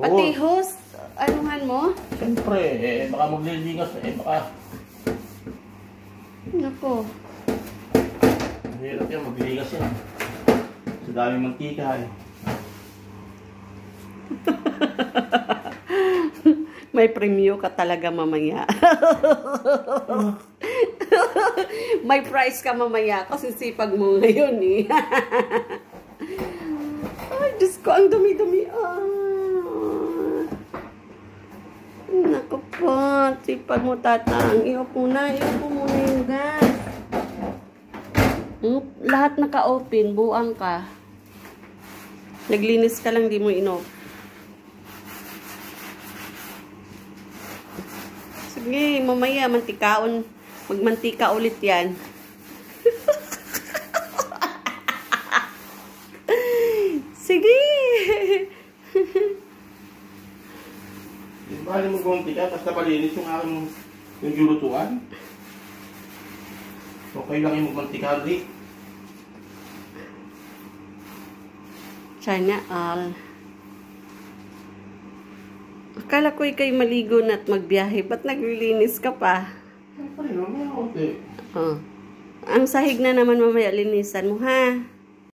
Pati host, anuhan mo? Siyempre, baka magliligas, baka... Nako. Mahirap yan, magliligas yan. Sa daming mantika May premyo ka talaga mamaya. May price ka mamaya kasi sipag mo ngayon eh. Ay, Diyos ko, ang dumi-dumi. Naku po, sipag mo tatang. Iupo muna yung gas. Lahat naka-open, buang ka. Naglinis ka lang, di mo inop. Sige, mamaya, mantikaon. Magmantika ulit yan. Sige. Bali mo mantika, basta malinis yung julutuan. Okay lang yung magmantika, Rick. Sana all. Akala ko ikay maligo na at magbiyahe. Ba't naglilinis ka pa? Ay, mamaya konti. Oh. Ang sahig na naman mamaya linisan mo, ha?